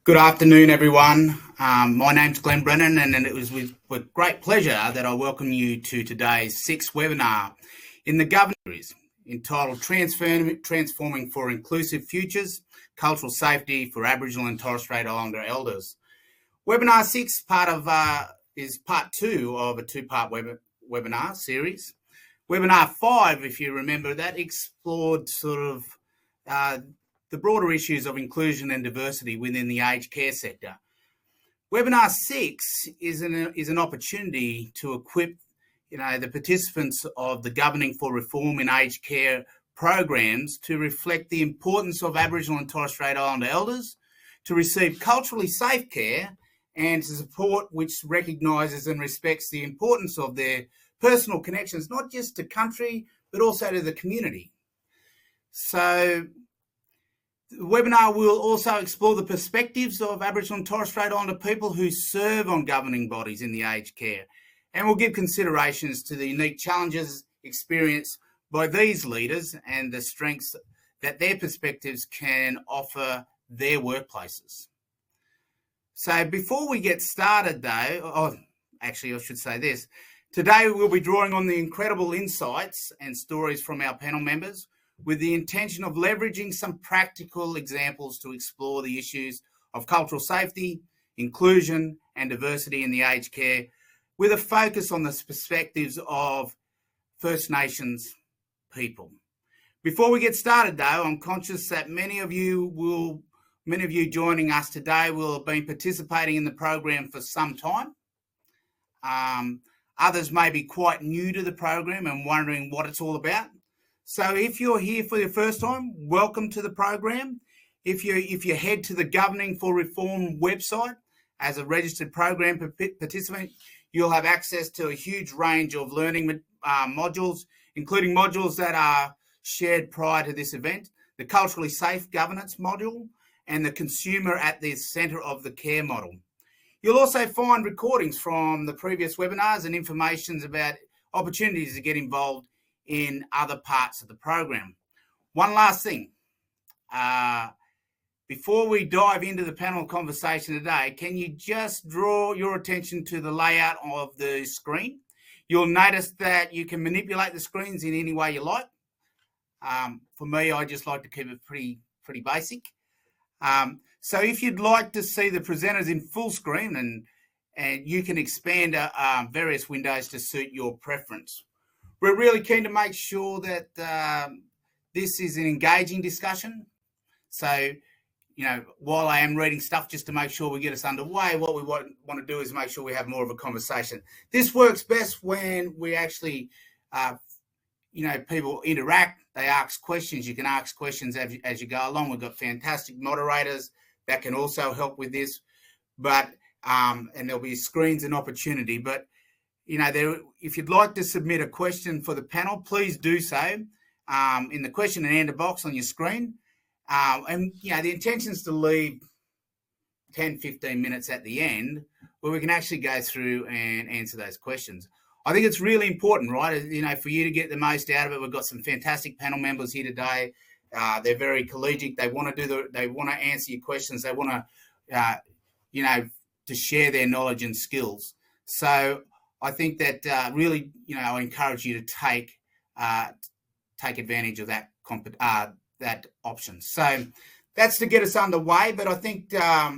Good afternoon, everyone. My name's Glenn Brennan, and it was with great pleasure that I welcome you to today's sixth webinar in the Governance Series entitled Transforming for Inclusive Futures, Cultural Safety for Aboriginal and Torres Strait Islander Elders. Webinar 6 is part 2 of a two-part webinar series. Webinar 5, if you remember, that explored sort of the broader issues of inclusion and diversity within the aged care sector. Webinar 6 is an opportunity to equip the participants of the Governing for Reform in Aged Care programs to reflect the importance of Aboriginal and Torres Strait Islander elders, to receive culturally safe care, and to support which recognises and respects the importance of their personal connections, not just to country, but also to the community. So the webinar will also explore the perspectives of Aboriginal and Torres Strait Islander people who serve on governing bodies in the aged care, and will give considerations to the unique challenges experienced by these leaders and the strengths that their perspectives can offer their workplaces. So before we get started though, I should say this, today we'll be drawing on the incredible insights and stories from our panel members, with the intention of leveraging some practical examples to explore the issues of cultural safety, inclusion and diversity in the aged care, with a focus on the perspectives of First Nations people. Before we get started though, I'm conscious that many of you joining us today will have been participating in the program for some time. Others may be quite new to the program and wondering what it's all about. So if you're here for the first time, welcome to the program. If you head to the Governing for Reform website as a registered program participant, you'll have access to a huge range of learning modules, including modules that are shared prior to this event, the Culturally Safe Governance module, and the Consumer at the Centre of the Care model. You'll also find recordings from the previous webinars and information about opportunities to get involved in other parts of the program. One last thing, before we dive into the panel conversation today, can you just draw your attention to the layout of the screen? You'll notice that you can manipulate the screens in any way you like. For me, I just like to keep it pretty basic. So if you'd like to see the presenters in full screen, and you can expand various windows to suit your preference. We're really keen to make sure that this is an engaging discussion. So, while I am reading stuff just to make sure we get us underway, what we want to do is make sure we have more of a conversation. This works best when we actually, people interact, they ask questions. You can ask questions as you go along. We've got fantastic moderators that can also help with this, but and there'll be screens and opportunity. But if you'd like to submit a question for the panel, please do so in the question and answer box on your screen. The intention is to leave 10, 15 minutes at the end where we can actually go through and answer those questions. I think it's really important, right? For you to get the most out of it. We've got some fantastic panel members here today. They're very collegiate. They want to answer your questions. They want to share their knowledge and skills. So I think that really, I encourage you to take advantage of that option. So that's to get us underway. But I think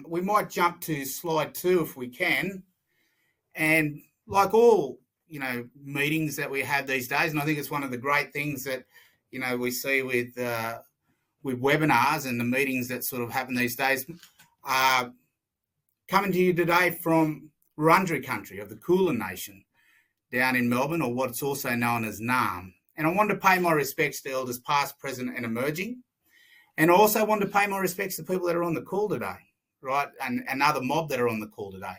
we might jump to slide 2 if we can. And like all meetings that we have these days, and I think it's one of the great things that we see with webinars and the meetings that sort of happen these days. Coming to you today from Wurundjeri country of the Kulin Nation down in Melbourne, or what's also known as Naarm. And I want to pay my respects to elders past, present and emerging. And I also want to pay my respects to people that are on the call today, right? And another mob that are on the call today.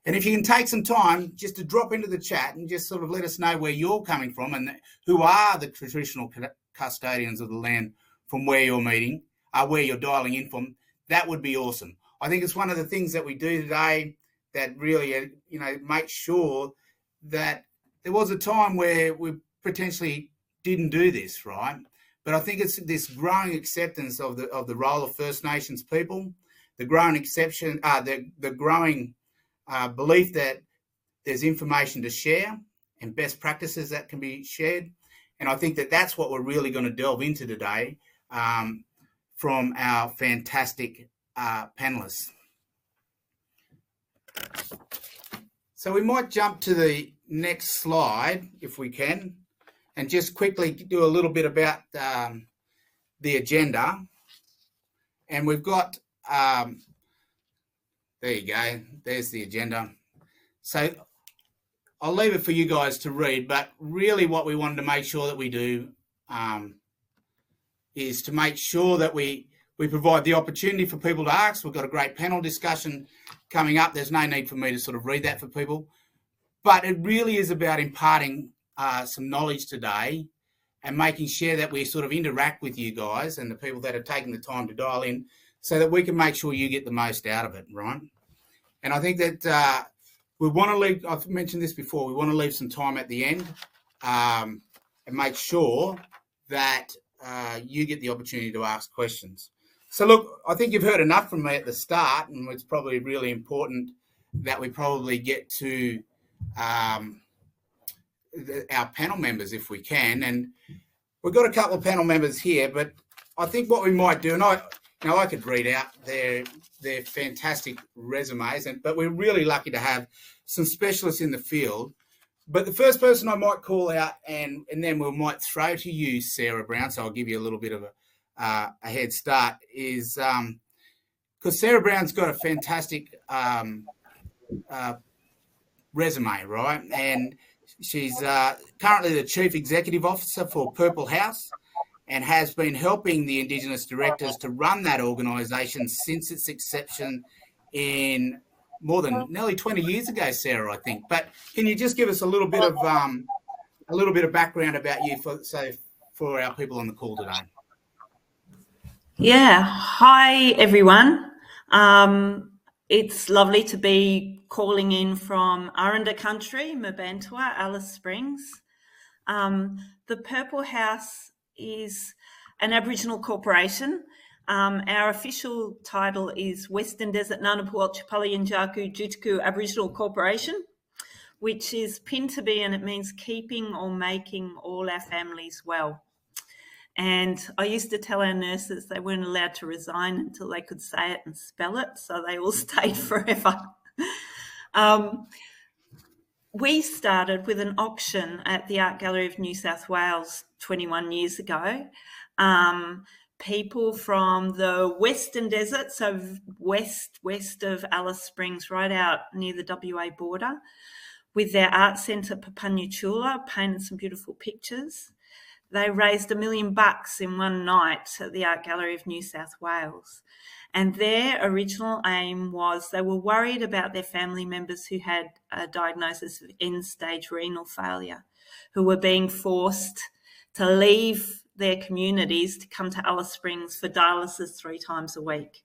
And if you can take some time just to drop into the chat and just sort of let us know where you're coming from and who are the traditional custodians of the land from where you're meeting, where you're dialing in from, that would be awesome. I think it's one of the things that we do today that really, make sure that there was a time where we potentially didn't do this, right? But I think it's this growing acceptance of the role of First Nations people, the growing exception, the growing belief that there's information to share and best practices that can be shared. And I think that that's what we're really going to delve into today from our fantastic panelists. So we might jump to the next slide if we can, and just quickly do a little bit about the agenda. And we've got, there you go, there's the agenda. So I'll leave it for you guys to read, but really what we wanted to make sure that we do is to make sure that we provide the opportunity for people to ask. We've got a great panel discussion coming up. There's no need for me to sort of read that for people, but it really is about imparting some knowledge today and making sure that we sort of interact with you guys and the people that are taking the time to dial in so that we can make sure you get the most out of it, right? And I think that we want to leave, I've mentioned this before, we want to leave some time at the end and make sure that you get the opportunity to ask questions. So look, I think you've heard enough from me at the start, and it's probably really important that we probably get to our panel members if we can. And we've got a couple of panel members here, but I think what we might do, and I could read out their fantastic resumes, but we're really lucky to have some specialists in the field. But the first person I might call out, and then we might throw to you, Sarah Brown, so I'll give you a little bit of a head start, is because Sarah Brown's got a fantastic resume, right? And she's currently the Chief Executive Officer for Purple House and has been helping the Indigenous directors to run that organisation since its inception in more than nearly 20 years ago, Sarah, I think. But can you just give us a little bit of background about you for our people on the call today? Yeah. Hi, everyone. It's lovely to be calling in from Aranda country, Murbantua, Alice Springs. The Purple House is an Aboriginal corporation. Our official title is Western Desert Ngunnawal-Chipali-Njaku Jutku Aboriginal Corporation, which is pinned to be, and it means keeping or making all our families well. And I used to tell our nurses they weren't allowed to resign until they could say it and spell it, so they all stayed forever. We started with an auction at the Art Gallery of New South Wales 21 years ago. People from the Western Desert, so west of Alice Springs, right out near the WA border, with their art centre Papanuchula, painted some beautiful pictures. They raised $1 million in one night at the Art Gallery of New South Wales. And their original aim was they were worried about their family members who had a diagnosis of end-stage renal failure, who were being forced to leave their communities to come to Alice Springs for dialysis 3 times a week.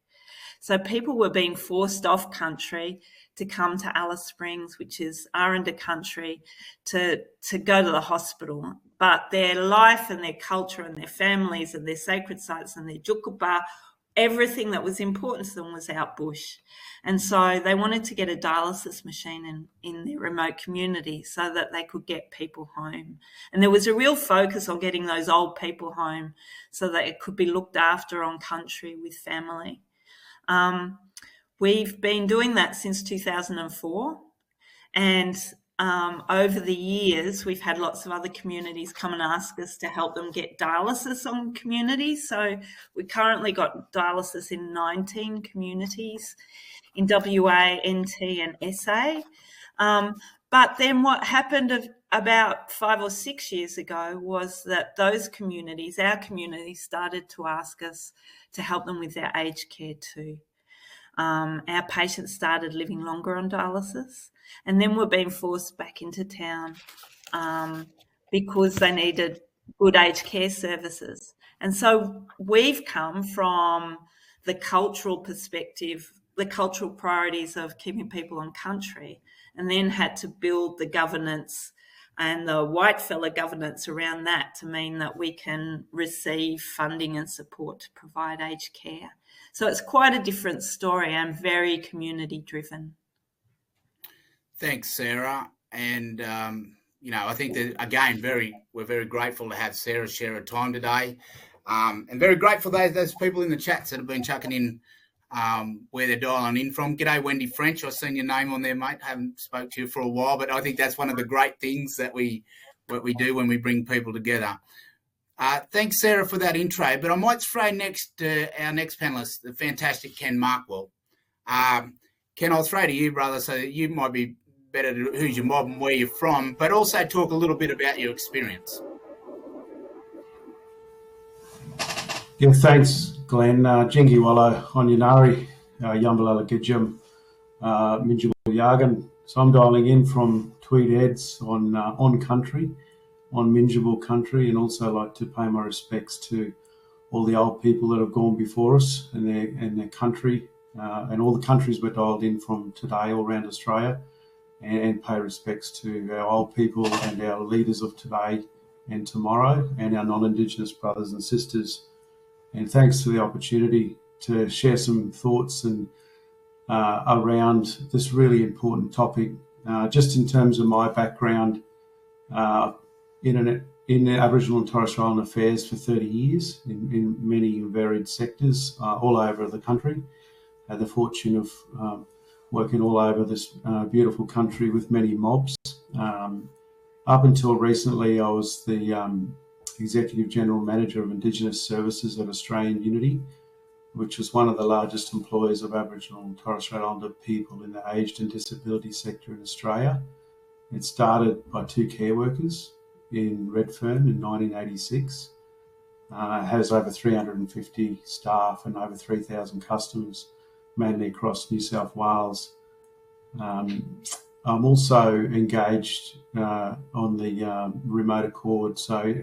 So people were being forced off country to come to Alice Springs, which is Aranda country, to go to the hospital. But their life and their culture and their families and their sacred sites and their jukupa, everything that was important to them was out bush. And so they wanted to get a dialysis machine in their remote community so that they could get people home. And there was a real focus on getting those old people home so that it could be looked after on country with family. We've been doing that since 2004. And over the years, we've had lots of other communities come and ask us to help them get dialysis on communities. So we currently got dialysis in 19 communities in WA, NT and SA. But then what happened about 5 or 6 years ago was that those communities, our communities, started to ask us to help them with their aged care too. Our patients started living longer on dialysis, and then were being forced back into town because they needed good aged care services. And so we've come from the cultural perspective, the cultural priorities of keeping people on country, and then had to build the governance and the white fella governance around that to mean that we can receive funding and support to provide aged care. So it's quite a different story and very community driven. Thanks, Sarah. And, I think that, again, we're very grateful to have Sarah share her time today. And very grateful those people in the chats that have been chucking in where they're dialing in from. G'day, Wendy French. I've seen your name on there, mate. Haven't spoke to you for a while, but I think that's one of the great things that we do when we bring people together. Thanks, Sarah, for that intro. But I might throw our next panellist, the fantastic Ken Markwell. Ken, I'll throw to you, brother, so that you might be better to who's your mob and where you're from, but also talk a little bit about your experience. Yeah, thanks, Glenn. Jingi Wallo, Onyanari, Yumbalala Gidjum, Minjibul Yagan. So I'm dialing in from Tweed Heads on country, on Minjibul country, and also like to pay my respects to all the old people that have gone before us and their country, and all the countries we're dialed in from today all around Australia, and pay respects to our old people and our leaders of today and tomorrow, and our non-Indigenous brothers and sisters. And thanks for the opportunity to share some thoughts and around this really important topic. Just in terms of my background in Aboriginal and Torres Strait Islander affairs for 30 years in many varied sectors all over the country. I had the fortune of working all over this beautiful country with many mobs. Up until recently, I was the Executive General Manager of Indigenous Services at Australian Unity, which was one of the largest employers of Aboriginal and Torres Strait Islander people in the aged and disability sector in Australia. It started by 2 care workers in Redfern in 1986. Has over 350 staff and over 3,000 customers, mainly across New South Wales. I'm also engaged on the remote accord, so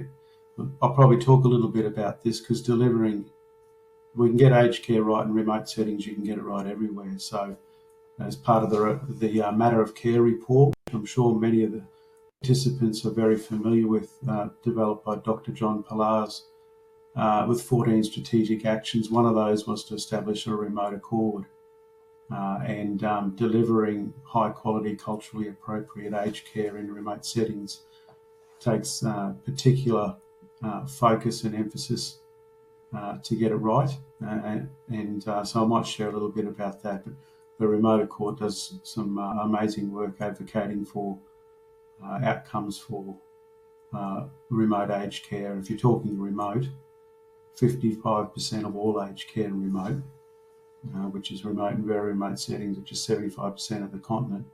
I'll probably talk a little bit about this because we can get aged care right in remote settings, you can get it right everywhere. So as part of the Matter of Care report, I'm sure many of the participants are very familiar with, developed by Dr. John Pillars, with 14 strategic actions. One of those was to establish a remote accord and delivering high quality, culturally appropriate aged care in remote settings takes particular focus and emphasis to get it right. So I might share a little bit about that. But the remote accord does some amazing work advocating for outcomes for remote aged care. If you're talking remote, 55% of all aged care in remote, which is remote in very remote settings, which is 75% of the continent,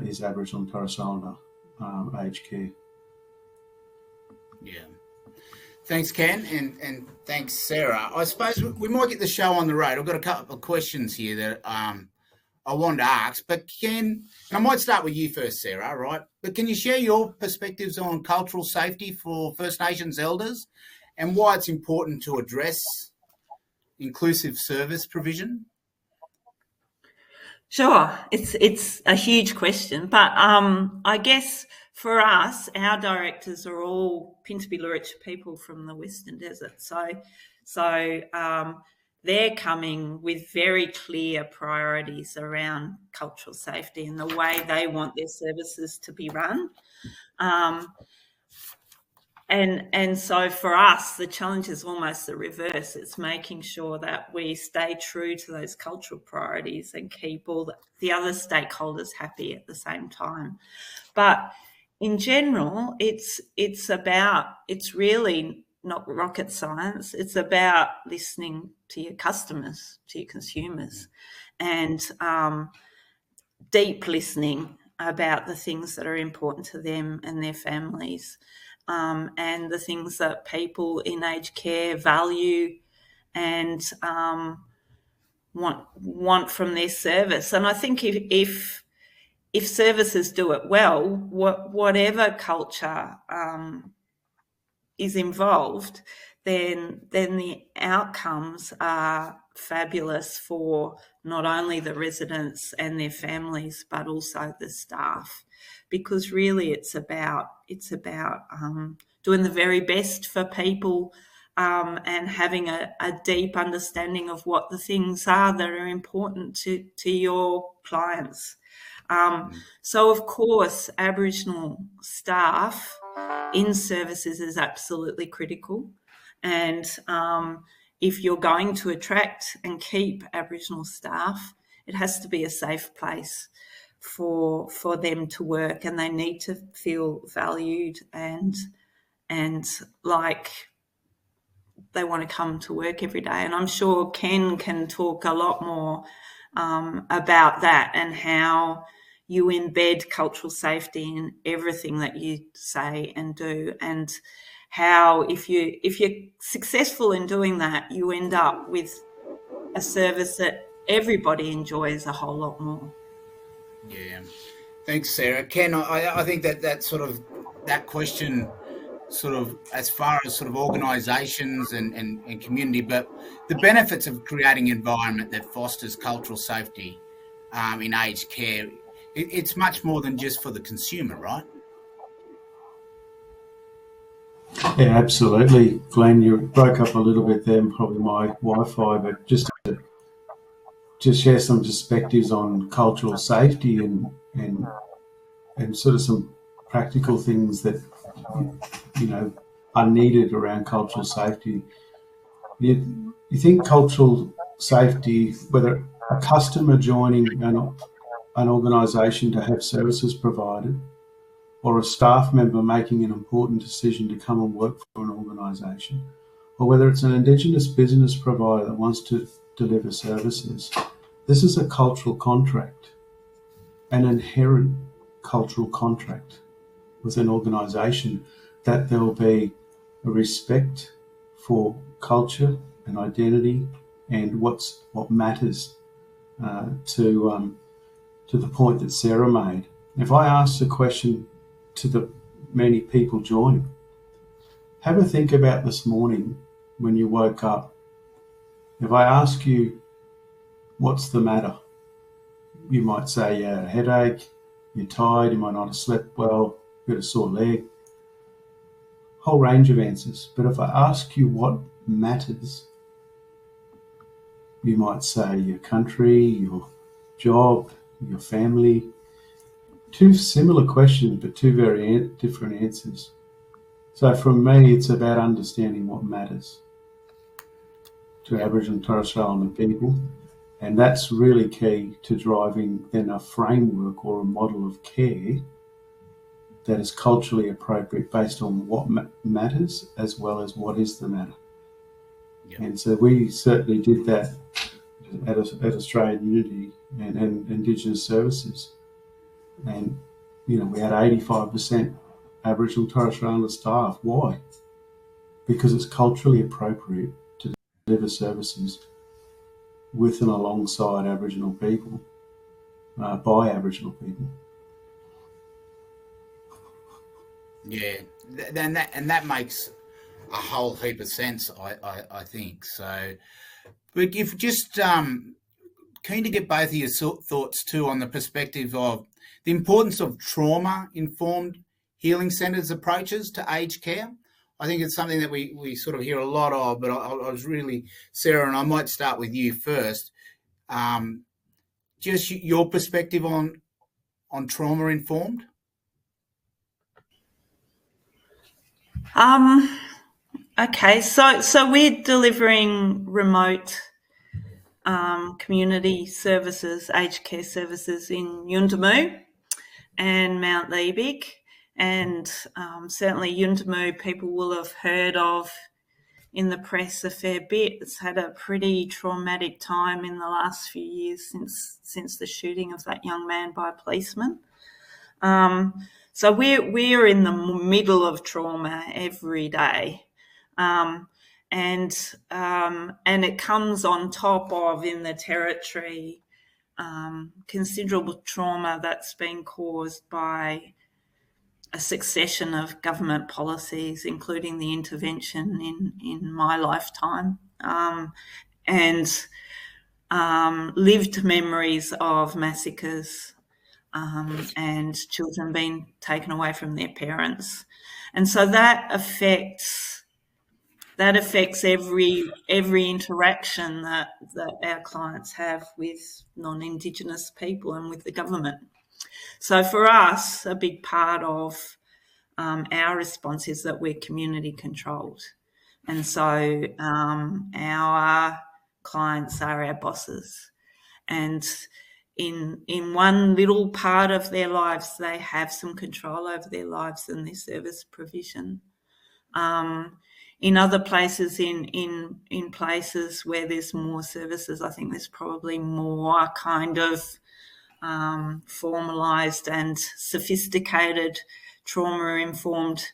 is Aboriginal and Torres Strait Islander aged care. Yeah. Thanks, Ken, and thanks, Sarah. I suppose we might get the show on the road. I've got a couple of questions here that I wanted to ask, but and I might start with you first, Sarah, right? But can you share your perspectives on cultural safety for First Nations elders and why it's important to address inclusive service provision? Sure, it's a huge question, but I guess for us, our directors are all Pintabee Luritja people from the Western Desert, so they're coming with very clear priorities around cultural safety and the way they want their services to be run. And so for us, the challenge is almost the reverse. It's making sure that we stay true to those cultural priorities and keep all the other stakeholders happy at the same time. But in general, it's really not rocket science. It's about listening to your customers, to your consumers, and deep listening about the things that are important to them and their families. And the things that people in aged care value and want from their service. And I think if services do it well, whatever culture is involved, then the outcomes are fabulous for not only the residents and their families, but also the staff, because really it's about doing the very best for people, and having a deep understanding of what the things are that are important to your clients. So, of course, Aboriginal staff in services is absolutely critical. And if you're going to attract and keep Aboriginal staff, it has to be a safe place for them to work, and they need to feel valued and like they want to come to work every day. And I'm sure Ken can talk a lot more about that, and how you embed cultural safety in everything that you say and do, and how if you're successful in doing that, you end up with a service that everybody enjoys a whole lot more. Yeah, thanks, Sarah. Ken, I think that question, sort of as far as sort of organisations and community, but the benefits of creating an environment that fosters cultural safety in aged care, it's much more than just for the consumer, right? Yeah, absolutely. Glenn, you broke up a little bit there, and probably my Wi-Fi, but just to share some perspectives on cultural safety and sort of some practical things that are needed around cultural safety. You think cultural safety, whether a customer joining an organisation to have services provided, or a staff member making an important decision to come and work for an organisation, or whether it's an Indigenous business provider that wants to deliver services, this is a cultural contract, an inherent cultural contract with an organisation, that there will be a respect for culture and identity and what matters, to the point that Sarah made. If I ask the question to the many people joining, have a think about this morning when you woke up. If I ask you, what's the matter? You might say you had a headache, you're tired, you might not have slept well, you've got a sore leg. Whole range of answers. But if I ask you what matters, you might say your country, your job, your family. Two similar questions, but two very different answers. So for me, it's about understanding what matters to Aboriginal and Torres Strait Islander people. And that's really key to driving then a framework or a model of care that is culturally appropriate based on what matters as well as what is the matter. Yep. And so we certainly did that at Australian Unity and Indigenous Services. And, we had 85% Aboriginal and Torres Strait Islander staff. Why? Because it's culturally appropriate to deliver services with and alongside Aboriginal people, by Aboriginal people. Yeah, and that makes a whole heap of sense, I think. So, but if just keen to get both of your thoughts too on the perspective of the importance of trauma-informed healing centres approaches to aged care. I think it's something that we sort of hear a lot of, but I was really, Sarah, and I might start with you first. Just your perspective on trauma-informed. Okay, so we're delivering remote community services, aged care services in Yuendumu and Mount Liebig, and certainly Yuendumu people will have heard of in the press a fair bit. It's had a pretty traumatic time in the last few years since the shooting of that young man by a policeman. So we're in the middle of trauma every day, and it comes on top of, in the Territory, considerable trauma that's been caused by a succession of government policies, including the intervention in my lifetime, and lived memories of massacres and children being taken away from their parents. And so that affects every interaction that our clients have with non-Indigenous people and with the government. So for us, a big part of our response is that we're community controlled. And so our clients are our bosses. And in one little part of their lives, they have some control over their lives and their service provision. In other places, in places where there's more services, I think there's probably more kind of formalised and sophisticated trauma-informed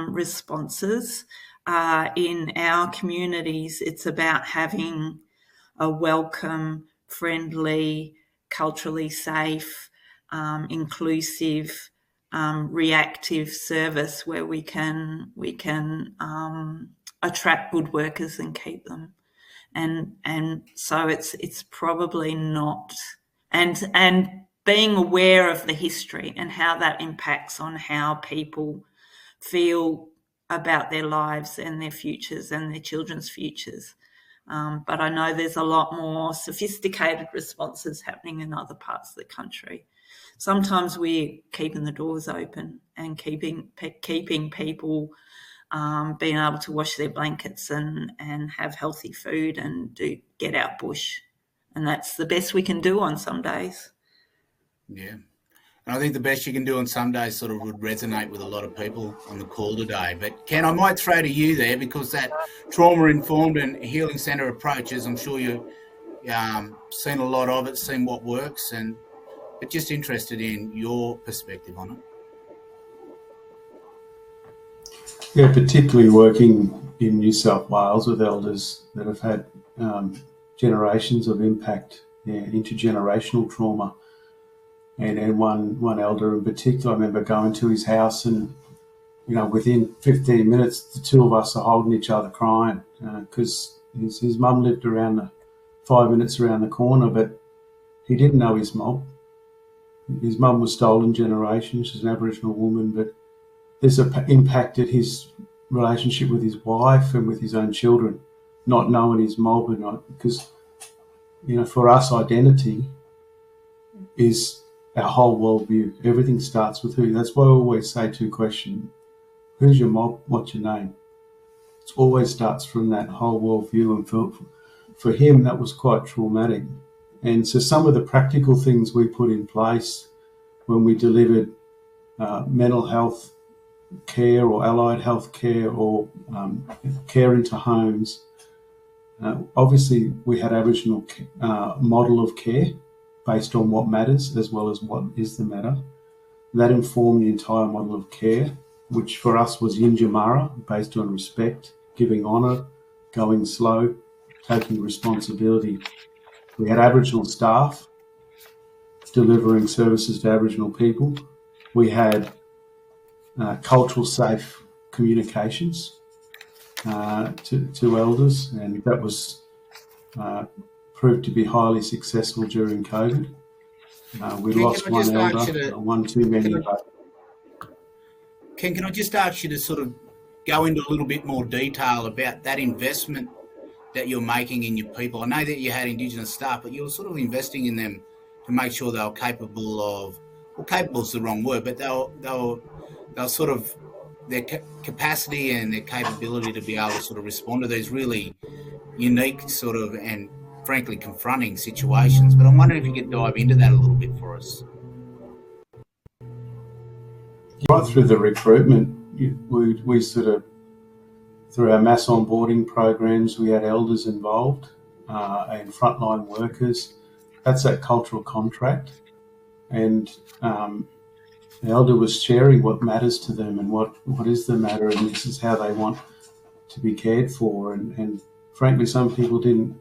responses. In our communities, it's about having a welcome, friendly, culturally safe, inclusive, reactive service where we can attract good workers and keep them, and so it's probably not, and being aware of the history and how that impacts on how people feel about their lives and their futures and their children's futures. But I know there's a lot more sophisticated responses happening in other parts of the country. Sometimes we're keeping the doors open and keeping people being able to wash their blankets and have healthy food and get out bush. And that's the best we can do on some days. Yeah. And I think the best you can do on some days sort of would resonate with a lot of people on the call today. But Ken, I might throw to you there, because that trauma-informed and healing centre approaches, I'm sure you've seen a lot of it, seen what works, but just interested in your perspective on it. Yeah, particularly working in New South Wales with elders that have had generations of impact, intergenerational trauma. And one elder in particular, I remember going to his house, and within 15 minutes, the two of us are holding each other crying, because his mum lived 5 minutes around the corner, but he didn't know his mum. His mum was stolen generation. She's an Aboriginal woman, but this impacted his relationship with his wife and with his own children, not knowing his mob, because for us, identity is our whole worldview. Everything starts with who. That's why I always say two questions: who's your mob? What's your name? It always starts from that whole worldview. And for him, that was quite traumatic. And so some of the practical things we put in place when we delivered mental health care or allied health care or care into homes, obviously we had Aboriginal model of care based on what matters as well as what is the matter. That informed the entire model of care, which for us was Yinjamara, based on respect, giving honour, going slow, taking responsibility. We had Aboriginal staff delivering services to Aboriginal people. We had cultural safe communications to elders, and that was proved to be highly successful during COVID. We lost one elder, one too many. Ken, can I just ask you to sort of go into a little bit more detail about that investment that you're making in your people? I know that you had Indigenous staff, but you were sort of investing in them to make sure they were capable of, well, capable is the wrong word, but they were sort of their capacity and their capability to be able to sort of respond to these really unique sort of and frankly confronting situations. But I'm wondering if you could dive into that a little bit for us. Right through the recruitment, we sort of, through our mass onboarding programs, we had elders involved and frontline workers. That's that cultural contract. And the elder was sharing what matters to them and what is the matter, and this is how they want to be cared for. And frankly, some people didn't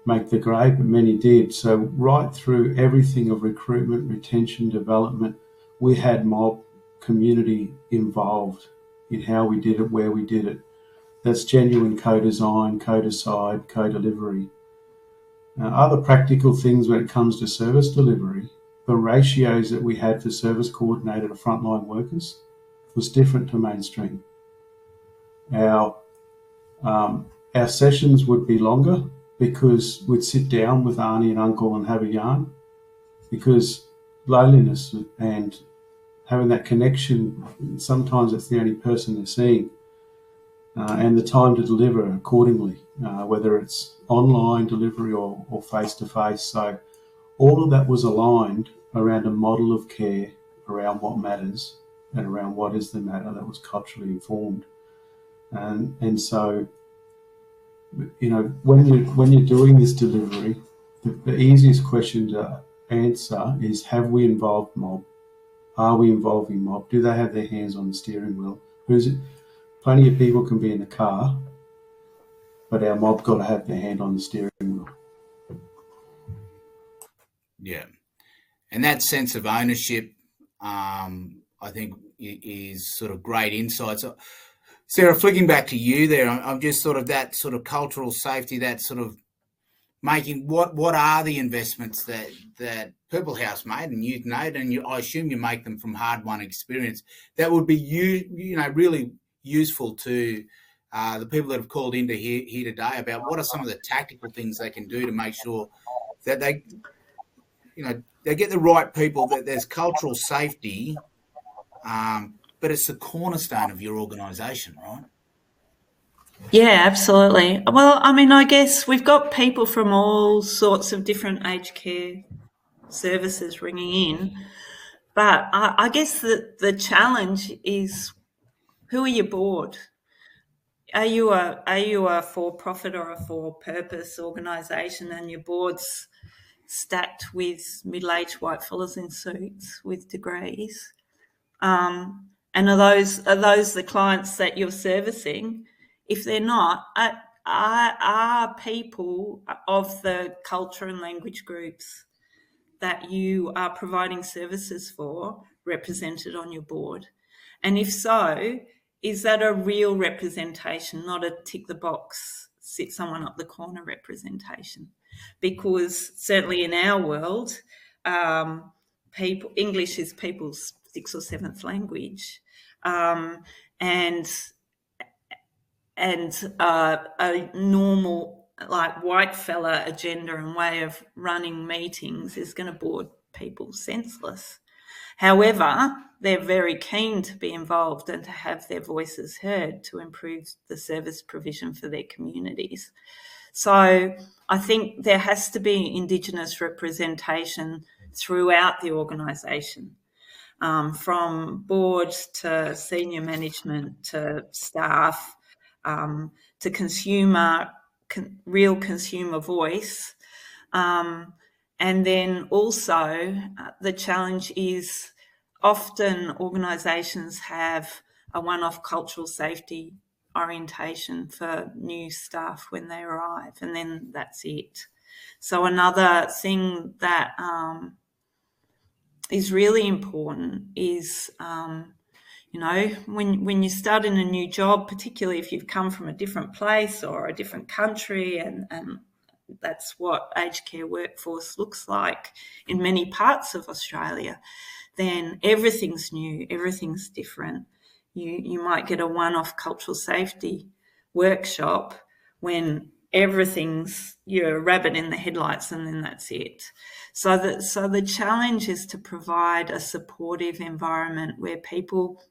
make the grade, but many did. So right through everything of recruitment, retention, development, we had mob community involved in how we did it, where we did it. That's genuine co-design, co-decide, co-delivery. Other practical things when it comes to service delivery, the ratios that we had for service coordinator to frontline workers was different to mainstream. Our sessions would be longer because we'd sit down with Auntie and Uncle and have a yarn, because loneliness and having that connection, sometimes it's the only person they're seeing, and the time to deliver accordingly, whether it's online delivery or face-to-face. So all of that was aligned around a model of care, around what matters and around what is the matter, that was culturally informed. And so, you know, when you're doing this delivery, the easiest question to answer is, have we involved mob? Are we involving mob? Do they have their hands on the steering wheel? Plenty of people can be in the car, but our mob got to have their hand on the steering wheel. Yeah. And that sense of ownership, I think, is sort of great insight. So, Sarah, flicking back to you there, I'm just sort of that sort of cultural safety, that sort of making, what are the investments that Purple House made and you've made, and I assume you make them from hard-won experience, that would be really useful to the people that have called in to here today about what are some of the tactical things they can do to make sure that they get the right people, that there's cultural safety, but it's the cornerstone of your organisation, right? Yeah, absolutely. Well, I mean, I guess we've got people from all sorts of different aged care services ringing in, but I guess the challenge is, who are your board? Are you a for-profit or a for-purpose organisation, and your board's stacked with middle-aged white fellas in suits with degrees? And are those the clients that you're servicing? If they're not, are people of the culture and language groups that you are providing services for represented on your board? And if so, is that a real representation, not a tick the box, sit someone up the corner representation? Because certainly in our world, English is people's 6th or 7th language, and a normal, like, white fella agenda and way of running meetings is going to bore people senseless. However, they're very keen to be involved and to have their voices heard to improve the service provision for their communities. So I think there has to be Indigenous representation throughout the organisation, from board to senior management to staff, to real consumer voice. And then also the challenge is, often organisations have a one-off cultural safety orientation for new staff when they arrive, and then that's it. So another thing that is really important is, when you start in a new job, particularly if you've come from a different place or a different country, and that's what aged care workforce looks like in many parts of Australia, then everything's new, everything's different. You might get a one-off cultural safety workshop when you're a rabbit in the headlights, and then that's it. So the challenge is to provide a supportive environment where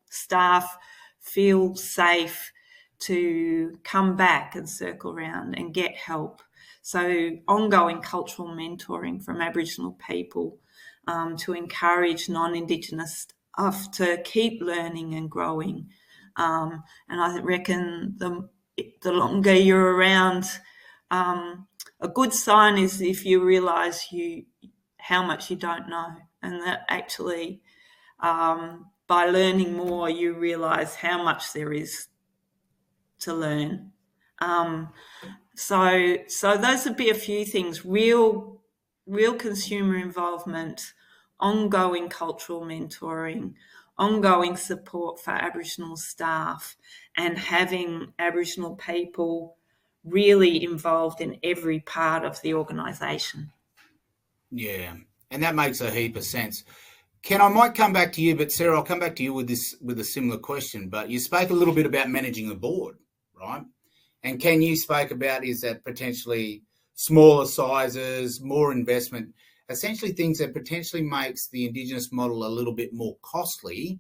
staff feel safe to come back and circle around and get help. So ongoing cultural mentoring from Aboriginal people, to encourage non-Indigenous staff to keep learning and growing. And I reckon the longer you're around, a good sign is if you realise how much you don't know, and that actually, by learning more, you realise how much there is to learn. So those would be a few things: real consumer involvement ongoing cultural mentoring, ongoing support for Aboriginal staff, and having Aboriginal people really involved in every part of the organisation. Yeah, and that makes a heap of sense. Ken, I might come back to you, but Sarah, I'll come back to you with a similar question. But you spoke a little bit about managing the board, right? And Ken, you spoke about is that potentially smaller sizes, more investment, essentially things that potentially makes the Indigenous model a little bit more costly,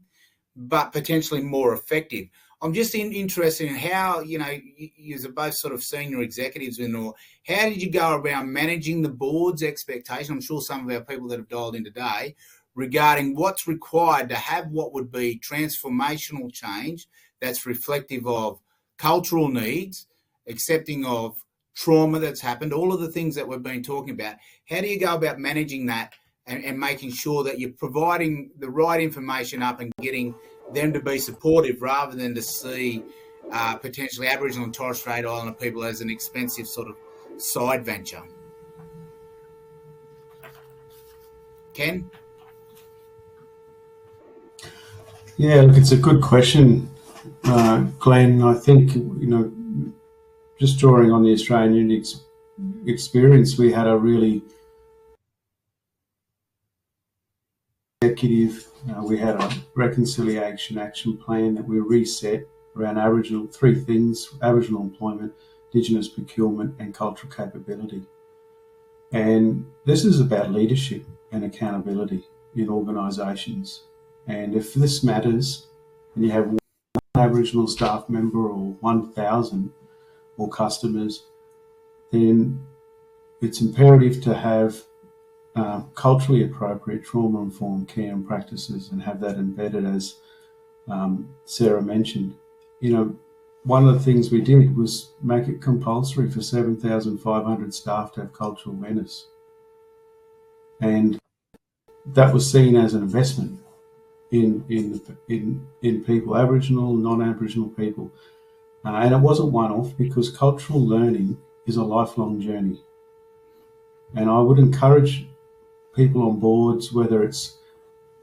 but potentially more effective. I'm just interested in how, you are both sort of senior executives or how did you go around managing the board's expectation? I'm sure some of our people that have dialed in today regarding what's required to have what would be transformational change that's reflective of cultural needs, accepting of trauma that's happened, all of the things that we've been talking about. How do you go about managing that and making sure that you're providing the right information up and getting them to be supportive rather than to see potentially Aboriginal and Torres Strait Islander people as an expensive sort of side venture? Ken? Yeah, look, it's a good question, Glenn. I think, just drawing on the Australian Unity experience, we had a really executive, we had a reconciliation action plan that we reset around Aboriginal, three things: Aboriginal employment, Indigenous procurement, and cultural capability. And this is about leadership and accountability in organisations. And if this matters, and you have one Aboriginal staff member or 1,000 or customers, then it's imperative to have culturally appropriate trauma-informed care and practices and have that embedded, as Sarah mentioned. One of the things we did was make it compulsory for 7,500 staff to have cultural awareness. And that was seen as an investment in people, Aboriginal, non-Aboriginal people. And it wasn't one-off, because cultural learning is a lifelong journey. And I would encourage people on boards, whether it's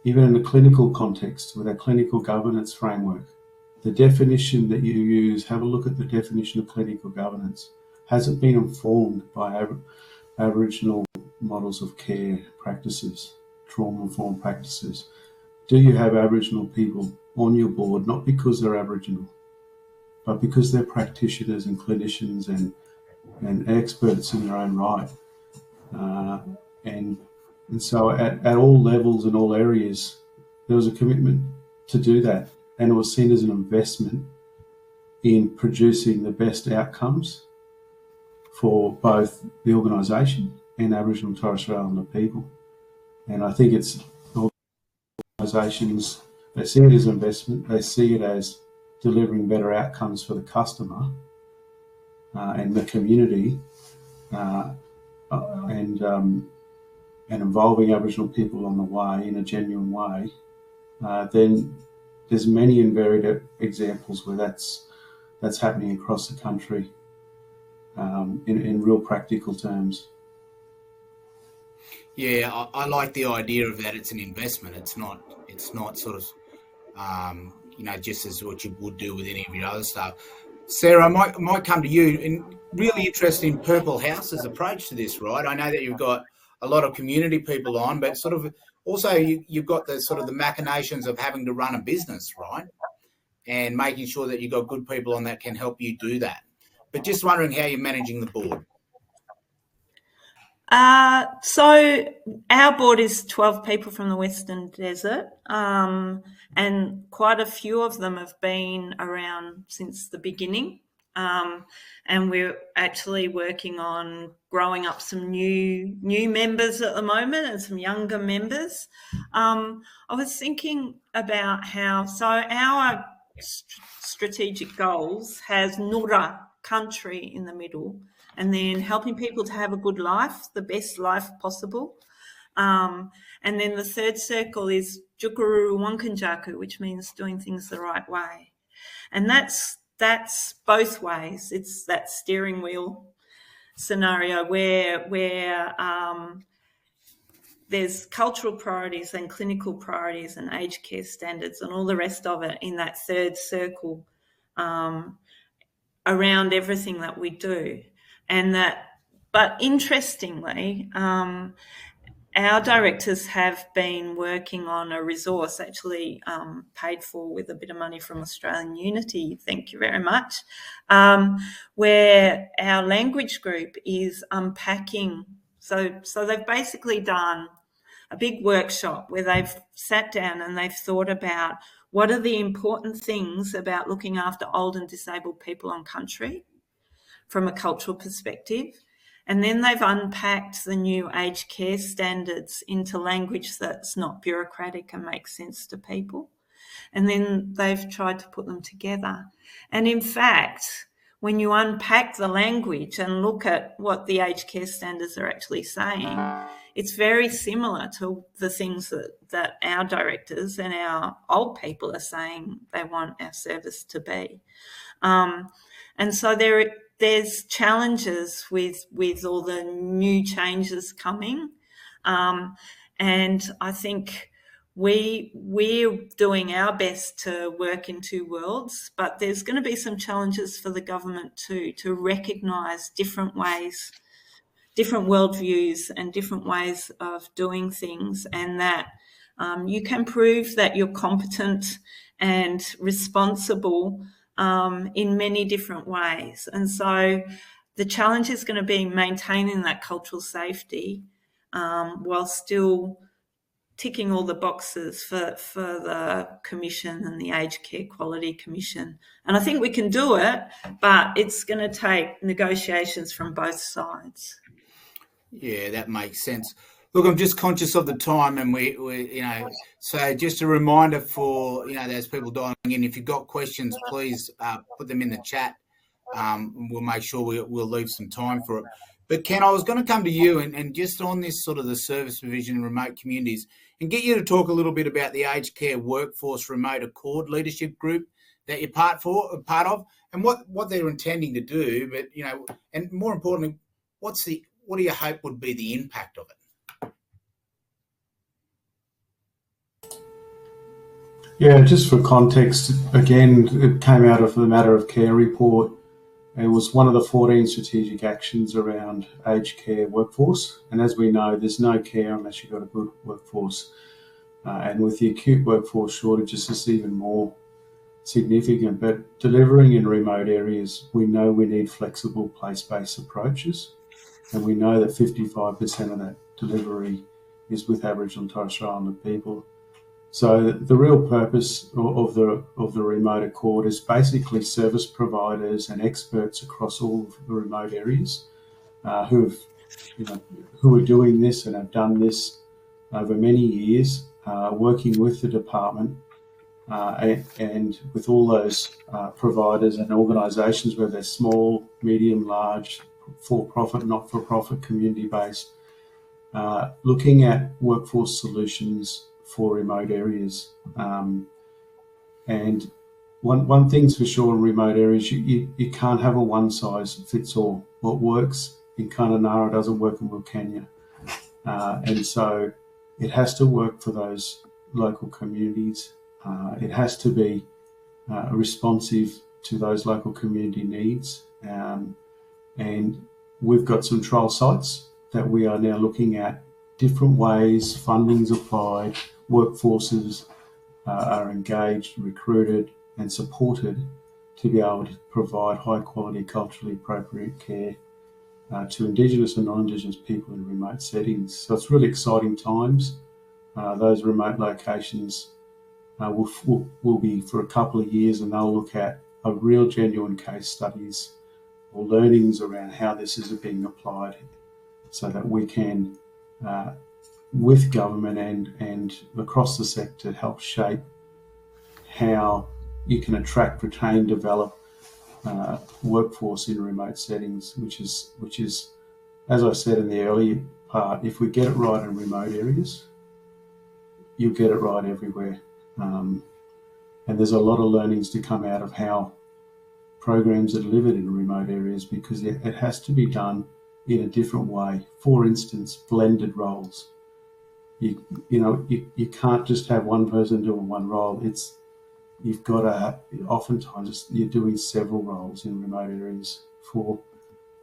even in a clinical context with a clinical governance framework, the definition that you use, have a look at the definition of clinical governance. Has it been informed by Aboriginal models of care practices, trauma-informed practices? Do you have Aboriginal people on your board, not because they're Aboriginal, but because they're practitioners and clinicians and experts in their own right? And so at all levels and all areas, there was a commitment to do that. And it was seen as an investment in producing the best outcomes for both the organisation and Aboriginal and Torres Strait Islander people. And I think it's organisations, they see it as investment, they see it as delivering better outcomes for the customer and the community, and involving Aboriginal people on the way in a genuine way. Then there's many and varied examples where that's happening across the country in real practical terms. Yeah, I like the idea of that. It's an investment. It's not sort of, just as what you would do with any of your other stuff. Sarah, I might come to you. And really interested in Purple House's approach to this, right? I know that you've got a lot of community people on, but sort of also you've got the sort of the machinations of having to run a business, right? And making sure that you've got good people on that can help you do that. But just wondering how you're managing the board. So our board is 12 people from the Western Desert, and quite a few of them have been around since the beginning. And we're actually working on growing up some new members at the moment and some younger members. I was thinking about so our strategic goals has Nura country in the middle, and then helping people to have a good life, the best life possible. And then the third circle is Jukuru Wankanjaku, which means doing things the right way. And that's both ways. It's that steering wheel scenario where there's cultural priorities and clinical priorities and aged care standards and all the rest of it in that third circle around everything that we do. But interestingly, our directors have been working on a resource, actually paid for with a bit of money from Australian Unity, thank you very much, where our language group is unpacking. So they've basically done a big workshop where they've sat down and they've thought about what are the important things about looking after old and disabled people on country from a cultural perspective. And then they've unpacked the new aged care standards into language that's not bureaucratic and makes sense to people. And then they've tried to put them together. And in fact, when you unpack the language and look at what the aged care standards are actually saying, it's very similar to the things that our directors and our old people are saying they want our service to be. And so there's challenges with all the new changes coming. And I think we're doing our best to work in two worlds, but there's going to be some challenges for the government too, to recognise different ways, different worldviews and different ways of doing things, and that you can prove that you're competent and responsible in many different ways. And so the challenge is going to be maintaining that cultural safety while still ticking all the boxes for the Commission and the Aged Care Quality Commission. And I think we can do it, but it's going to take negotiations from both sides. Yeah, that makes sense. Look, I'm just conscious of the time, and we so just a reminder for, those people dialing in, if you've got questions, please put them in the chat. We'll make sure we'll leave some time for it. But Ken, I was going to come to you and just on this sort of the service provision in remote communities and get you to talk a little bit about the aged care workforce remote accord leadership group that you're part of, and what they're intending to do. But, and more importantly, what do you hope would be the impact of it? Yeah, just for context, again, it came out of the Matter of Care report. It was one of the 14 strategic actions around aged care workforce. And as we know, there's no care unless you've got a good workforce. And with the acute workforce shortages, it's even more significant. But delivering in remote areas, we know we need flexible place-based approaches. And we know that 55% of that delivery is with Aboriginal and Torres Strait Islander people. So the real purpose of the remote accord is basically service providers and experts across all of the remote areas who are doing this and have done this over many years, working with the department and with all those providers and organisations, whether they're small, medium, large, for-profit, not-for-profit, community-based, looking at workforce solutions for remote areas. And one thing's for sure in remote areas, you can't have a one-size-fits-all. What works in Kununurra doesn't work in Wilcannia. And so it has to work for those local communities. It has to be responsive to those local community needs. And we've got some trial sites that we are now looking at different ways, funding's applied, workforces are engaged, recruited and supported to be able to provide high quality, culturally appropriate care to Indigenous and non-Indigenous people in remote settings. So it's really exciting times. Those remote locations will be for a couple of years, and they'll look at a real genuine case studies or learnings around how this is being applied so that we can with government and across the sector help shape how you can attract, retain, develop workforce in remote settings, which is, as I said in the earlier part, if we get it right in remote areas, you'll get it right everywhere. And there's a lot of learnings to come out of how programs are delivered in remote areas, because it has to be done in a different way. For instance, blended roles. you can't just have one person doing one role. You've got to, oftentimes you're doing several roles in remote areas for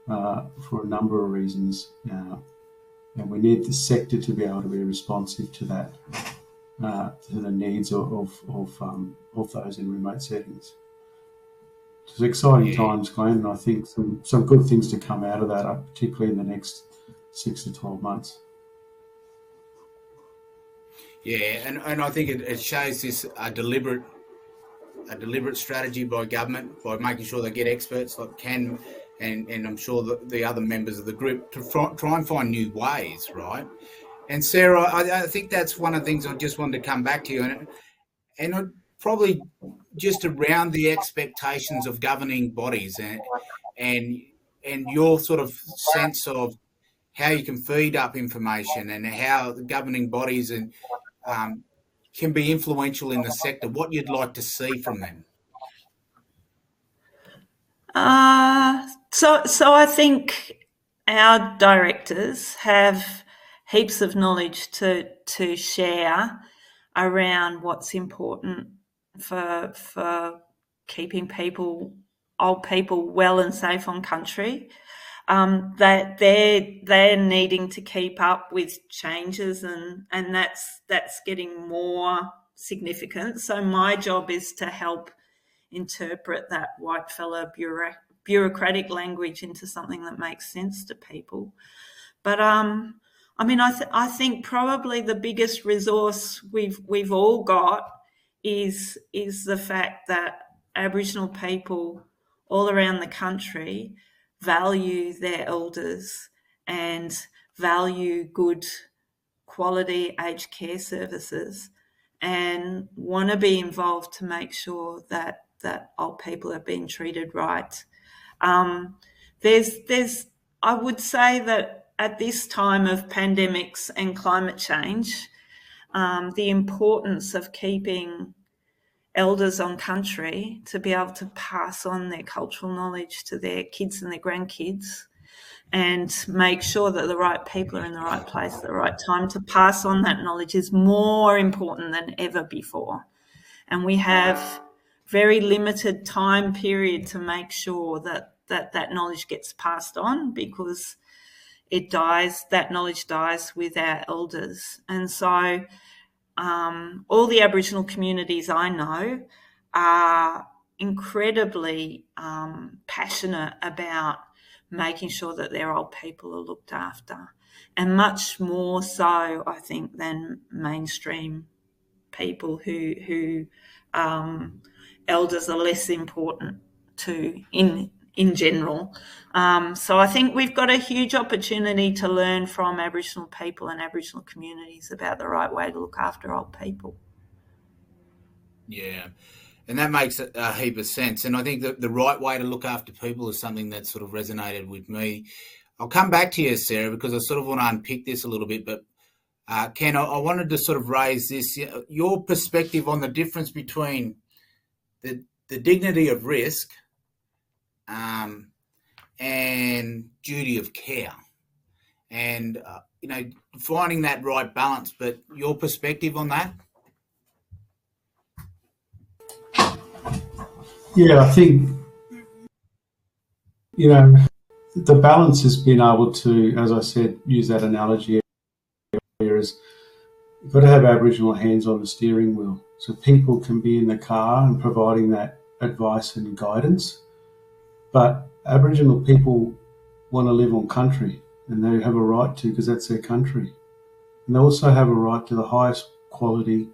a number of reasons, and we need the sector to be able to be responsive to that, to the needs of those in remote settings. It's exciting times, Glenn, and I think some good things to come out of that, particularly in the next 6 to 12 months. Yeah, and I think it shows this a deliberate strategy by government, by making sure they get experts like Ken and I'm sure the other members of the group to try and find new ways, right? And Sarah, I think that's one of the things I just wanted to come back to you, and I'd probably just around the expectations of governing bodies and your sort of sense of how you can feed up information and how the governing bodies and can be influential in the sector, what you'd like to see from them. So I think our directors have heaps of knowledge to share around what's important for keeping old people well and safe on country. That they're needing to keep up with changes, and that's getting more significant. So my job is to help interpret that white fella bureaucratic language into something that makes sense to people. But I think probably the biggest resource we've all got is the fact that Aboriginal people all around the country value their elders and value good quality aged care services and want to be involved to make sure that old people are being treated right. There's I would say that at this time of pandemics and climate change, the importance of keeping elders on country to be able to pass on their cultural knowledge to their kids and their grandkids and make sure that the right people are in the right place at the right time to pass on that knowledge is more important than ever before. And we have very limited time period to make sure that knowledge gets passed on, because that knowledge dies with our elders. And so all the Aboriginal communities I know are incredibly passionate about making sure that their old people are looked after, and much more so, I think, than mainstream people who elders are less important to in general. So I think we've got a huge opportunity to learn from Aboriginal people and Aboriginal communities about the right way to look after old people. Yeah, and that makes a heap of sense. And I think that the right way to look after people is something that sort of resonated with me. I'll come back to you, Sarah, because I sort of want to unpick this a little bit. But Ken, I wanted to sort of raise this, your perspective on the difference between the dignity of risk and duty of care, and finding that right balance. But your perspective on that? Yeah, I think the balance has been able to, as I said, use that analogy. Is you've got to have Aboriginal hands on the steering wheel, so people can be in the car and providing that advice and guidance. But Aboriginal people want to live on country, and they have a right to, because that's their country. And they also have a right to the highest quality,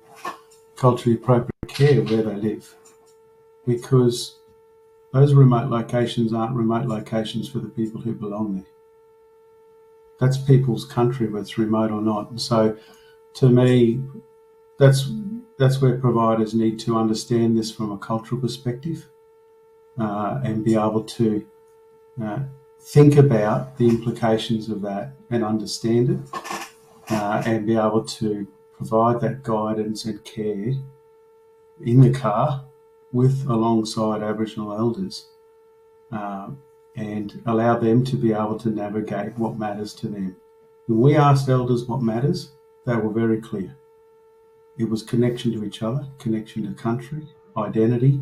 culturally appropriate care where they live, because those remote locations aren't remote locations for the people who belong there. That's people's country, whether it's remote or not. And so, to me, that's where providers need to understand this from a cultural perspective, and be able to think about the implications of that and understand it, and be able to provide that guidance and care in the car alongside Aboriginal elders, and allow them to be able to navigate what matters to them. When we ask elders what matters, They were very clear. It was connection to each other, connection to country, identity,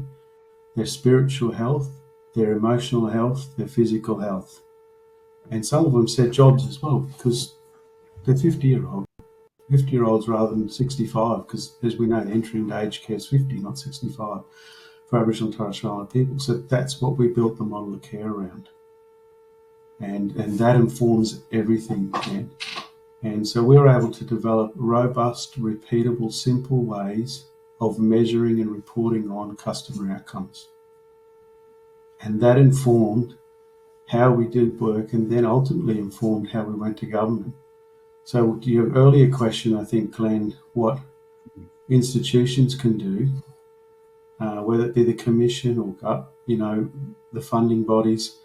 their spiritual health, their emotional health, their physical health. And some of them said jobs as well, because they're 50-year-olds rather than 65, because as we know, the entering age care is 50, not 65 for Aboriginal and Torres Strait Islander people. So that's what we built the model of care around. And that informs everything, Ken. And so we were able to develop robust, repeatable, simple ways of measuring and reporting on customer outcomes. And that informed how we did work, and then ultimately informed how we went to government. So to your earlier question, I think, Glenn, what institutions can do, whether it be the Commission or, the funding bodies,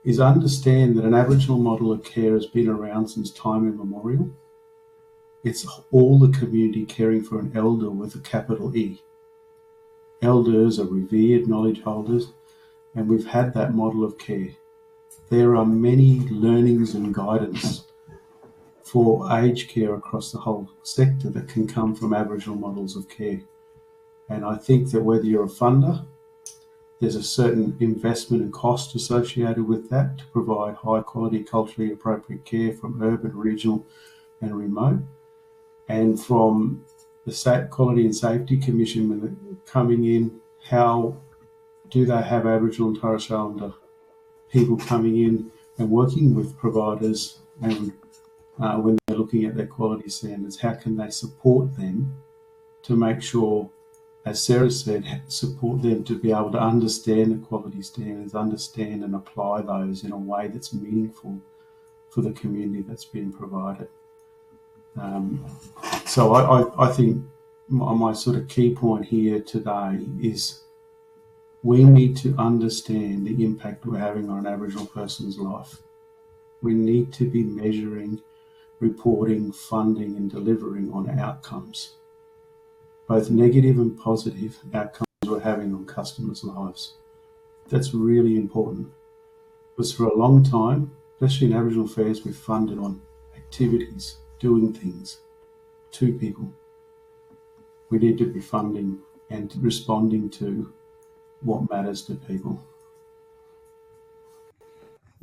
is understand that an Aboriginal model of care has been around since time immemorial. It's all the community caring for an elder with a capital E. Elders are revered knowledge holders, and we've had that model of care. There are many learnings and guidance for aged care across the whole sector that can come from Aboriginal models of care. And I think that whether you're a funder, there's a certain investment and cost associated with that to provide high quality, culturally appropriate care from urban, regional and remote. And from the Quality and Safety Commission, when they're coming in, how do they have Aboriginal and Torres Strait Islander people coming in and working with providers, and when they're looking at their quality standards, how can they support them to make sure, as Sarah said, support them to be able to understand the quality standards, understand and apply those in a way that's meaningful for the community that's being provided. So I think my sort of key point here today is we need to understand the impact we're having on an Aboriginal person's life. We need to be measuring, reporting, funding and delivering on outcomes, both negative and positive outcomes we're having on customers' lives. That's really important, because for a long time, especially in Aboriginal affairs, we've funded on activities, doing things to people. We need to be funding and responding to what matters to people.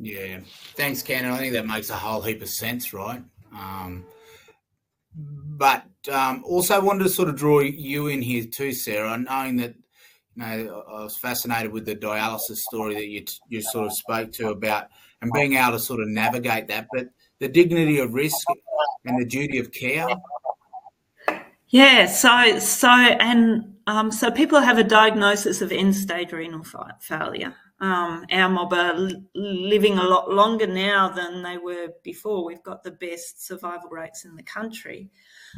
Yeah, thanks, Ken. I think that makes a whole heap of sense, right? But also wanted to sort of draw you in here too, Sarah, knowing that I was fascinated with the dialysis story that you sort of spoke to about, and being able to sort of navigate that, but the dignity of risk and the duty of care. Yeah, so people have a diagnosis of end-stage renal failure. Our mob are living a lot longer now than they were before. We've got the best survival rates in the country.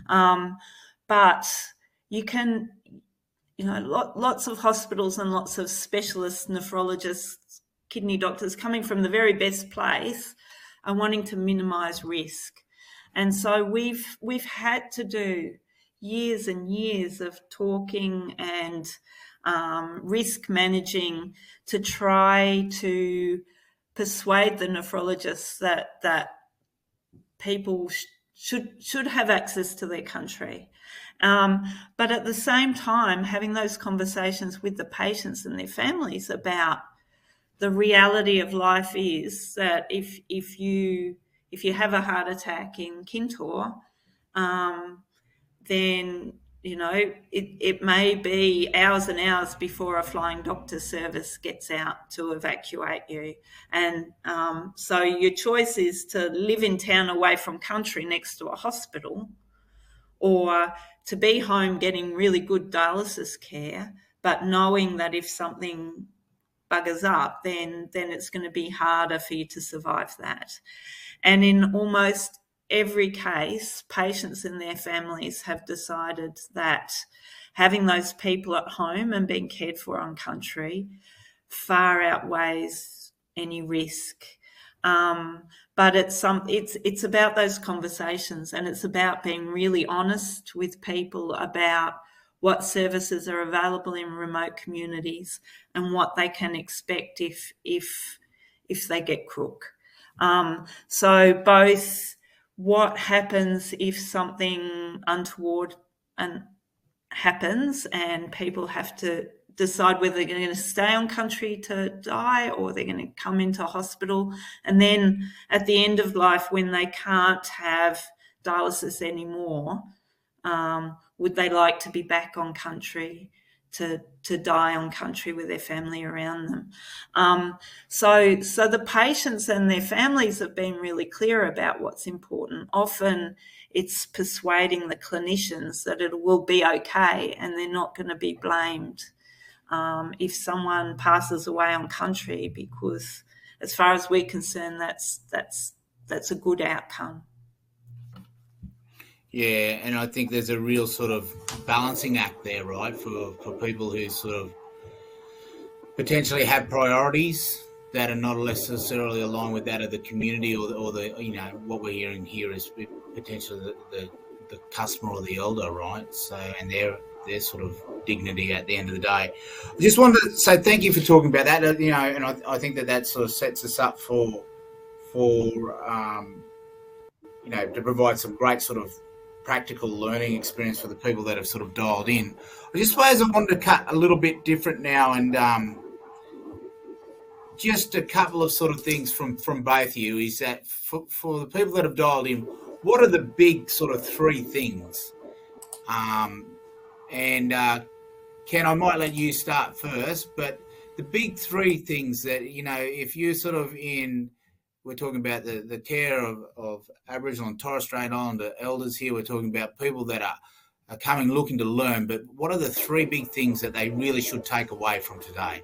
But you can, lots of hospitals and lots of specialists, nephrologists, kidney doctors coming from the very best place are wanting to minimise risk. And so we've had to do years and years of talking and risk managing to try to persuade the nephrologists that people should have access to their country. But at the same time, having those conversations with the patients and their families about the reality of life is that if you have a heart attack in Kintore, then it may be hours and hours before a flying doctor service gets out to evacuate you. And so your choice is to live in town away from country next to a hospital, or to be home getting really good dialysis care, but knowing that if something buggers up, then it's going to be harder for you to survive that. And in almost every case, patients and their families have decided that having those people at home and being cared for on country far outweighs any risk. But it's about those conversations, and it's about being really honest with people about what services are available in remote communities and what they can expect if they get crook. So both what happens if something untoward happens and people have to decide whether they're going to stay on country to die or they're going to come into hospital. And then at the end of life, when they can't have dialysis anymore, would they like to be back on country to die on country with their family around them? So the patients and their families have been really clear about what's important. Often it's persuading the clinicians that it will be okay and they're not going to be blamed if someone passes away on country, because as far as we're concerned, that's a good outcome. Yeah, and I think there's a real sort of balancing act there, right, for people who sort of potentially have priorities that are not necessarily aligned with that of the community or the what we're hearing here is potentially the customer or the elder, right? So, and their sort of dignity at the end of the day. I just wanted to say thank you for talking about that, and I think that sort of sets us up for to provide some great sort of practical learning experience for the people that have sort of dialed in. I just suppose I wanted to cut a little bit different now and just a couple of sort of things from both of you is that for the people that have dialed in, what are the big sort of three things? Ken, I might let you start first, but the big three things that, if you're sort of we're talking about the care of Aboriginal and Torres Strait Islander elders here. We're talking about people that are coming looking to learn. But what are the three big things that they really should take away from today?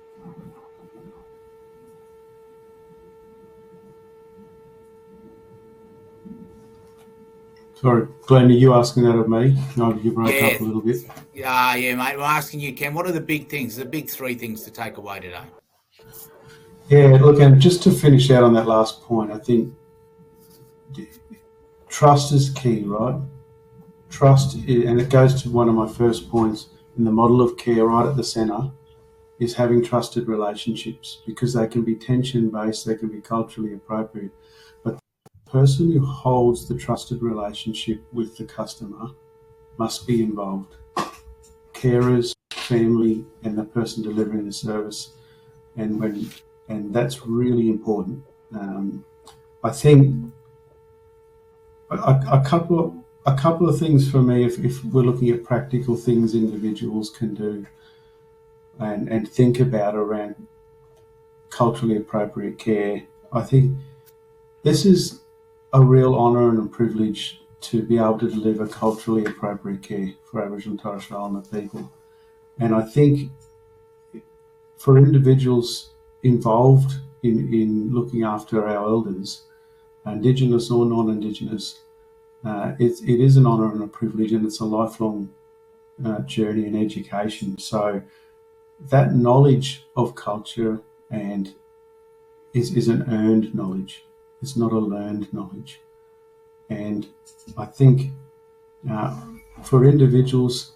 Sorry, Glenn, are you asking that of me? No, you broke up a little bit. Yeah, mate. I'm asking you, Ken, what are the big things, the big three things to take away today? Yeah, look, and just to finish out on that last point, I think trust is key, right? Trust, and it goes to one of my first points in the model of care right at the centre, is having trusted relationships, because they can be tension-based, they can be culturally appropriate, but the person who holds the trusted relationship with the customer must be involved. Carers, family, and the person delivering the service, and that's really important. I think a couple of things for me, if we're looking at practical things individuals can do and think about around culturally appropriate care, I think this is a real honour and a privilege to be able to deliver culturally appropriate care for Aboriginal and Torres Strait Islander people. And I think for individuals involved in looking after our elders, Indigenous or non-Indigenous, it is an honour and a privilege, and it's a lifelong journey and education. So that knowledge of culture and is an earned knowledge. It's not a learned knowledge. And I think for individuals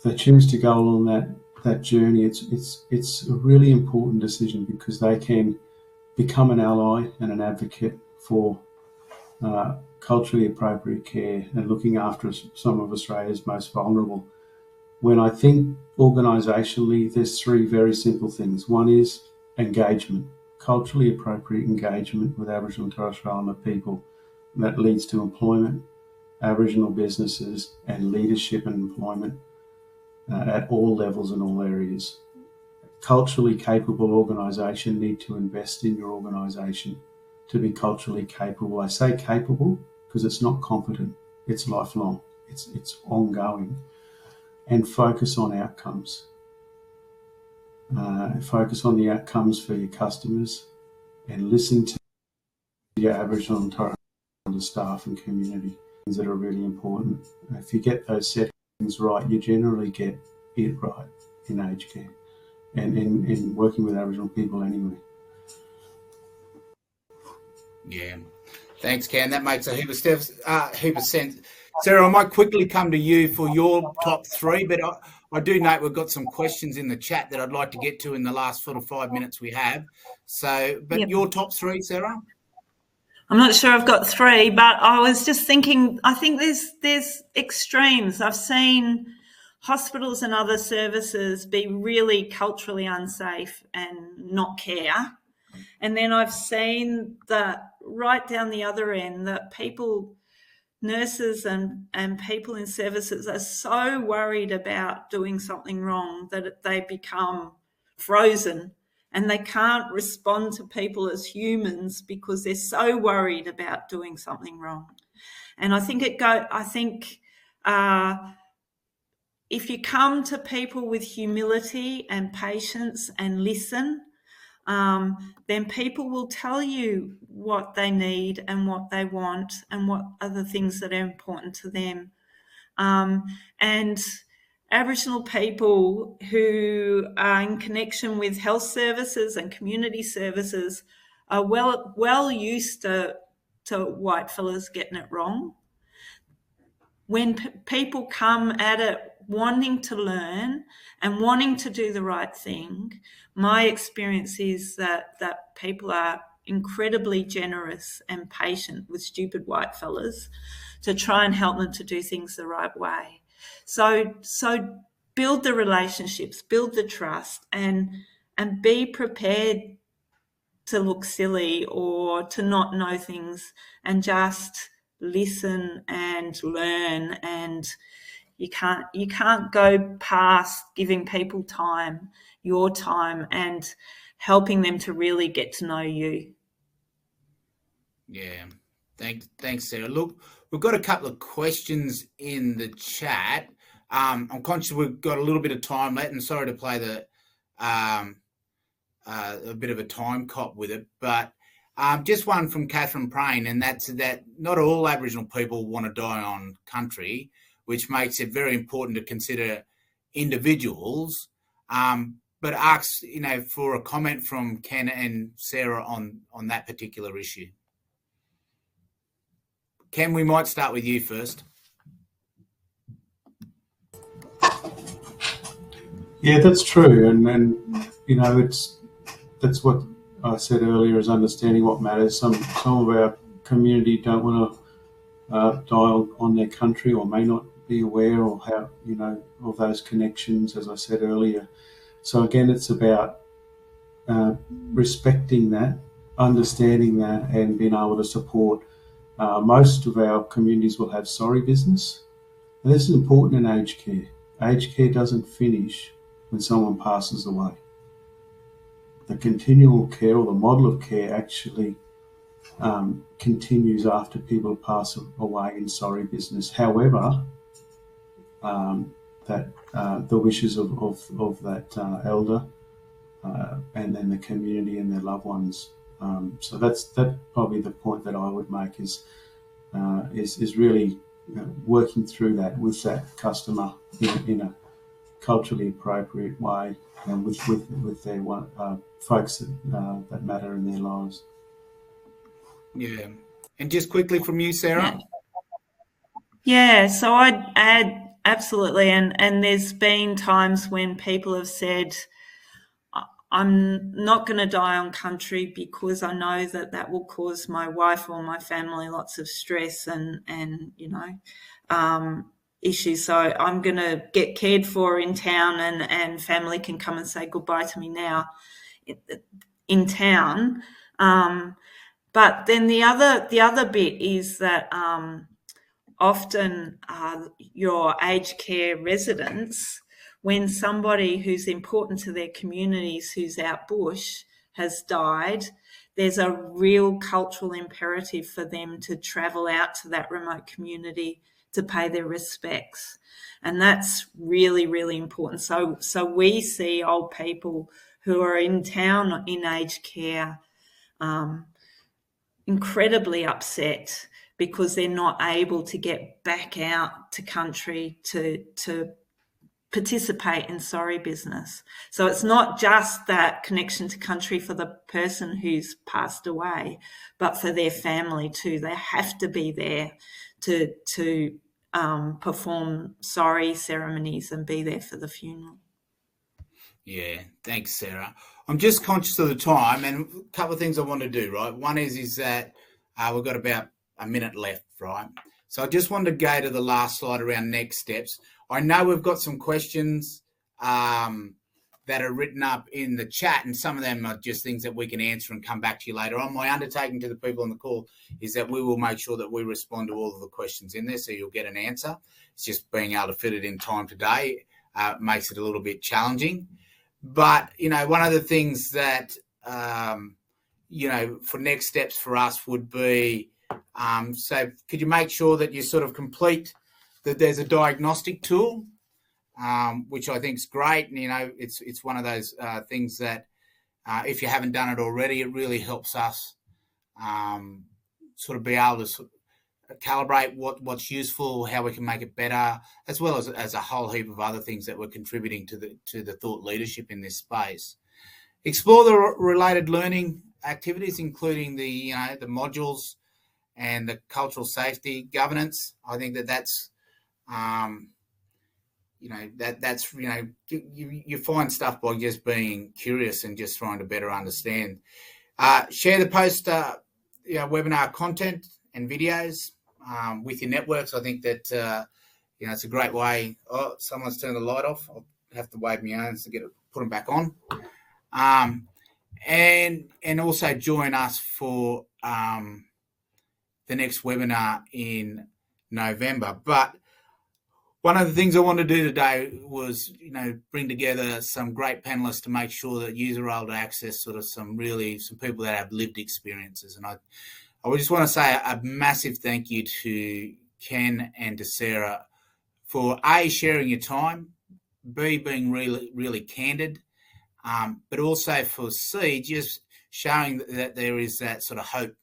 that choose to go along that journey, it's a really important decision, because they can become an ally and an advocate for culturally appropriate care and looking after some of Australia's most vulnerable. When I think organisationally, there's three very simple things. One is engagement, culturally appropriate engagement with Aboriginal and Torres Strait Islander people that leads to employment, Aboriginal businesses, and leadership and employment at all levels and all areas. Culturally capable organisation need to invest in your organisation to be culturally capable. I say capable because it's not competent, it's lifelong, it's ongoing. And focus on outcomes. Focus on the outcomes for your customers and listen to your Aboriginal and Torres Strait staff and community. Things that are really important. If you get those settings right, you generally get it right in aged care and in working with Aboriginal people anyway. Yeah. Thanks, Ken. That makes a heap of sense. Sarah, I might quickly come to you for your top three, but I do note we've got some questions in the chat that I'd like to get to in the last sort of 5 minutes we have. So, but Your top three, Sarah? I'm not sure I've got 3, but I was just thinking, I think there's extremes. I've seen hospitals and other services be really culturally unsafe and not care. And then I've seen that right down the other end, that people, nurses and people in services are so worried about doing something wrong that they become frozen and they can't respond to people as humans because they're so worried about doing something wrong. And I think if you come to people with humility and patience and listen, then people will tell you what they need and what they want and what are the things that are important to them. And Aboriginal people who are in connection with health services and community services are well used to white fellas getting it wrong. When people come at it wanting to learn and wanting to do the right thing, my experience is that people are incredibly generous and patient with stupid white fellas to try and help them to do things the right way. So build the relationships, build the trust, and be prepared to look silly or to not know things, and just listen and learn. And you can't go past giving people time, your time, and helping them to really get to know you. Yeah, thanks, Sarah. Look, we've got a couple of questions in the chat. I'm conscious we've got a little bit of time left, and sorry to play a bit of a time cop with it, but just one from Catherine Prain, and that's that not all Aboriginal people want to die on country, which makes it very important to consider individuals. But asks, for a comment from Ken and Sarah on that particular issue. Ken, we might start with you first. Yeah, that's true, and that's what I said earlier, is understanding what matters. Some of our community don't want to die on their country, or may not be aware or how of those connections, as I said earlier. So again, it's about respecting that, understanding that, and being able to support. Most of our communities will have sorry business, and this is important in aged care. Aged care doesn't finish when someone passes away. The continual care, or the model of care, actually continues after people pass away in sorry business. However, the wishes of that elder and then the community and their loved ones. So that's probably the point that I would make is really working through that with that customer in a culturally appropriate way, and with their folks that matter in their lives. Yeah, and just quickly from you, Sarah. Yeah, so I'd add absolutely, and there's been times when people have said, I'm not going to die on country because I know that will cause my wife or my family lots of stress and issues. So I'm going to get cared for in town, and family can come and say goodbye to me now in town. But then the other bit is that often your aged care residents, when somebody who's important to their communities who's out bush has died, there's a real cultural imperative for them to travel out to that remote community to pay their respects. And that's really, really important. So we see old people who are in town in aged care incredibly upset because they're not able to get back out to country to participate in sorry business. So it's not just that connection to country for the person who's passed away, but for their family too. They have to be there to perform sorry ceremonies and be there for the funeral. Yeah, thanks, Sarah. I'm just conscious of the time, and a couple of things I want to do, right? One is that We've got about a minute left, right? So I just wanted to go to the last slide around next steps. I know we've got some questions that are written up in the chat, and some of them are just things that we can answer and come back to you later on. My undertaking to the people on the call is that we will make sure that we respond to all of the questions in there, so you'll get an answer. It's just being able to fit it in time today makes it a little bit challenging. But, one of the things that, for next steps for us would be, so could you make sure that you sort of complete that there's a diagnostic tool, which I think is great. And, it's one of those things that if you haven't done it already, it really helps us sort of be able to calibrate what's useful, how we can make it better, as well as a whole heap of other things that we're contributing to the thought leadership in this space. Explore the related learning activities, including the modules and the cultural safety governance. I think that's you find stuff by just being curious and just trying to better understand. Share the post webinar content and videos with your networks. I think that it's a great way. Oh, someone's turned the light off. I'll have to wave my hands to put them back on. And also join us for the next webinar in November. But one of the things I wanted to do today was, bring together some great panelists to make sure that you're able to access sort of some people that have lived experiences. And I just want to say a massive thank you to Ken and to Sarah for A, sharing your time, B, being really, really candid, but also for C, just showing that there is that sort of hope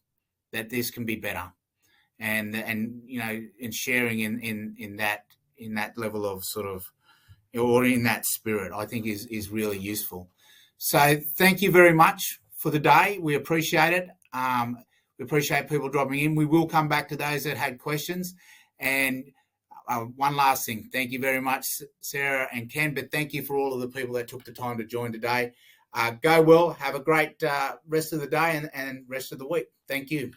that this can be better, and sharing in that level of sort of, or in that spirit, I think is really useful. So thank you very much for the day. We appreciate it. We appreciate people dropping in. We will come back to those that had questions. And one last thing, thank you very much, Sarah and Ken, but thank you for all of the people that took the time to join today. Go well, have a great rest of the day and rest of the week. Thank you.